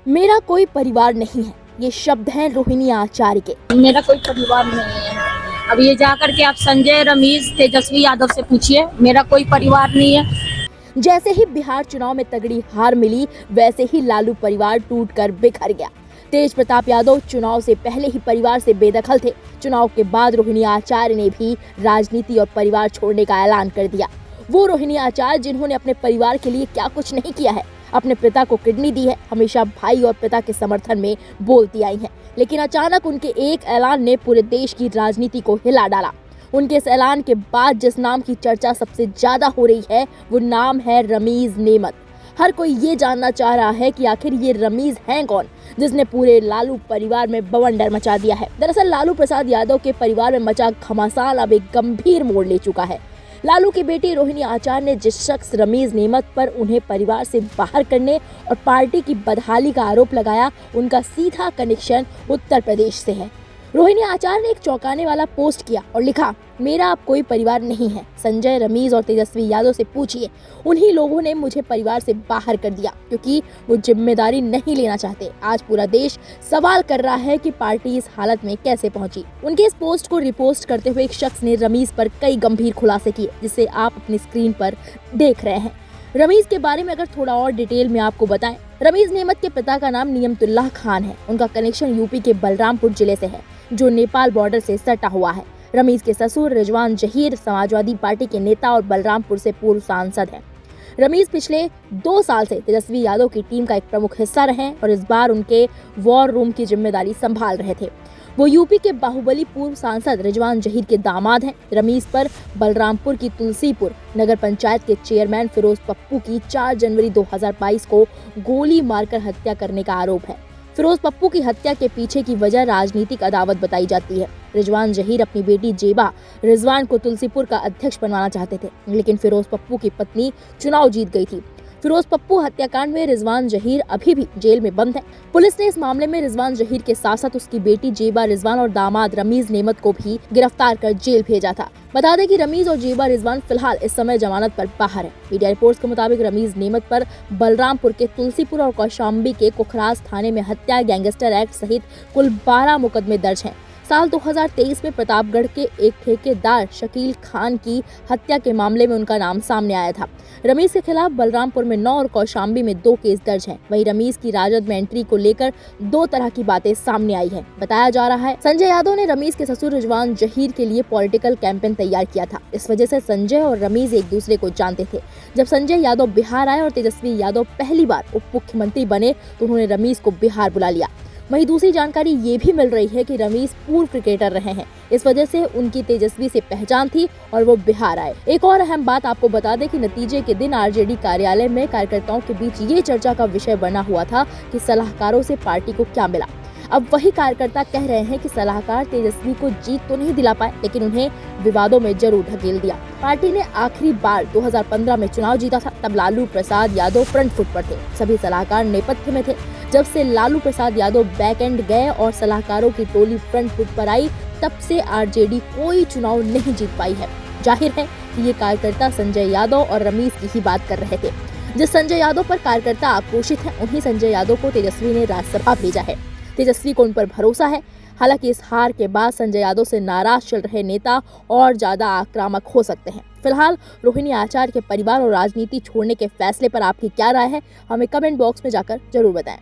मेरा कोई परिवार नहीं है, ये शब्द हैं रोहिणी आचार्य के। मेरा कोई परिवार नहीं है। अब ये जाकर के आप संजय, रमेश, तेजस्वी यादव से पूछिए, मेरा कोई परिवार नहीं है। जैसे ही बिहार चुनाव में तगड़ी हार मिली, वैसे ही लालू परिवार टूटकर बिखर गया। तेज प्रताप यादव चुनाव से पहले ही परिवार से बेदखल थे। चुनाव के बाद रोहिणी आचार्य ने भी राजनीति और परिवार छोड़ने का ऐलान कर दिया। वो रोहिणी आचार्य जिन्होंने अपने परिवार के लिए क्या कुछ नहीं किया है, अपने पिता को किडनी दी है, हमेशा भाई और पिता के समर्थन में बोलती आई हैं। लेकिन अचानक उनके एक ऐलान ने पूरे देश की राजनीति को हिला डाला। उनके इस ऐलान के बाद जिस नाम की चर्चा सबसे ज्यादा हो रही है, वो नाम है रमीज नेमत। हर कोई ये जानना चाह रहा है कि आखिर ये रमीज हैं कौन, जिसने पूरे लालू परिवार में बवंडर मचा दिया है। दरअसल लालू प्रसाद यादव के परिवार में मचा घमासान अब एक गंभीर मोड़ ले चुका है। लालू की बेटी रोहिणी आचार्य ने जिस शख्स रमीज नेमत पर उन्हें परिवार से बाहर करने और पार्टी की बदहाली का आरोप लगाया, उनका सीधा कनेक्शन उत्तर प्रदेश से है। रोहिणी आचार्य ने एक चौंकाने वाला पोस्ट किया और लिखा, मेरा अब कोई परिवार नहीं है। संजय, रमीज और तेजस्वी यादव से पूछिए, उन्हीं लोगों ने मुझे परिवार से बाहर कर दिया क्योंकि वो जिम्मेदारी नहीं लेना चाहते। आज पूरा देश सवाल कर रहा है कि पार्टी इस हालत में कैसे पहुंची। उनके इस पोस्ट को रिपोस्ट करते हुए एक शख्स ने रमीज पर कई गंभीर खुलासे किए, जिसे आप अपनी स्क्रीन पर देख रहे हैं। रमीज के बारे में अगर थोड़ा और डिटेल में आपको बताएं, रमीज नेमत के पिता का नाम नियमतुल्लाह खान है। उनका कनेक्शन यूपी के बलरामपुर जिले से है, जो नेपाल बॉर्डर से सटा हुआ है। रमीज के ससुर रिजवान जहीर समाजवादी पार्टी के नेता और बलरामपुर से पूर्व सांसद हैं। रमीज पिछले 2 साल से तेजस्वी यादव की टीम का एक प्रमुख हिस्सा रहे और इस बार उनके वॉर रूम की जिम्मेदारी संभाल रहे थे। वो यूपी के बाहुबली पूर्व सांसद रिजवान जहीर के दामाद हैं। रमीज पर बलरामपुर की तुलसीपुर नगर पंचायत के चेयरमैन फिरोज पप्पू की 4 जनवरी 2022 को गोली मारकर हत्या करने का आरोप है। फिरोज पप्पू की हत्या के पीछे की वजह राजनीतिक अदावत बताई जाती है। रिजवान जहीर अपनी बेटी जेबा रिजवान को तुलसीपुर का अध्यक्ष बनवाना चाहते थे, लेकिन फिरोज पप्पू की पत्नी चुनाव जीत गई थी। फिरोज पप्पू हत्याकांड में रिजवान जहीर अभी भी जेल में बंद है। पुलिस ने इस मामले में रिजवान जहीर के साथ साथ उसकी बेटी जेबा रिजवान और दामाद रमीज नेमत को भी गिरफ्तार कर जेल भेजा था। बता दें कि रमीज और जेबा रिजवान फिलहाल इस समय जमानत पर बाहर है। मीडिया रिपोर्ट्स के मुताबिक रमीज नेमत पर बलरामपुर के तुलसीपुर और कौशाम्बी के कुखराज थाने में हत्या, गैंगस्टर एक्ट सहित कुल 12 मुकदमे दर्ज हैं। साल 2023 में प्रतापगढ़ के एक ठेकेदार शकील खान की हत्या के मामले में उनका नाम सामने आया था। रमीज के खिलाफ बलरामपुर में 9 और कौशाम्बी में 2 केस दर्ज हैं। वहीं रमीज की राजद में एंट्री को लेकर 2 तरह की बातें सामने आई हैं। बताया जा रहा है संजय यादव ने रमीज के ससुर रिजवान जहीर के लिए पॉलिटिकल कैंपेन तैयार किया था। इस वजह से संजय और रमीज एक दूसरे को जानते थे। जब संजय यादव बिहार आए और तेजस्वी यादव पहली बार उप मुख्यमंत्री बने तो उन्होंने रमीज को बिहार बुला लिया। वहीं दूसरी जानकारी ये भी मिल रही है कि रमीज पूर्व क्रिकेटर रहे हैं, इस वजह से उनकी तेजस्वी से पहचान थी और वो बिहार आए। एक और अहम बात आपको बता दें कि नतीजे के दिन आरजेडी कार्यालय में कार्यकर्ताओं के बीच ये चर्चा का विषय बना हुआ था कि सलाहकारों से पार्टी को क्या मिला। अब वही कार्यकर्ता कह रहे हैं कि सलाहकार तेजस्वी को जीत तो नहीं दिला पाए, लेकिन उन्हें विवादों में जरूर ढकेल दिया। पार्टी ने आखिरी बार 2015 में चुनाव जीता था, तब लालू प्रसाद यादव फ्रंट फुट पर थे, सभी सलाहकार नेपथ्य में थे। जब से लालू प्रसाद यादव बैक एंड गए और सलाहकारों की टोली फ्रंट फुट पर आई, तब से आरजेडी कोई चुनाव नहीं जीत पाई है। जाहिर है कि ये कार्यकर्ता संजय यादव और रमीज की ही बात कर रहे थे। जिस संजय यादव पर कार्यकर्ता आक्रोशित है, उन्हीं संजय यादव को तेजस्वी ने राज्यसभा भेजा है। तेजस्वी को उन पर भरोसा है। हालांकि इस हार के बाद संजय यादव से नाराज चल रहे नेता और ज्यादा आक्रामक हो सकते हैं। फिलहाल रोहिणी आचार्य के परिवार और राजनीति छोड़ने के फैसले पर आपकी क्या राय है, हमें कमेंट बॉक्स में जाकर जरूर बताएं।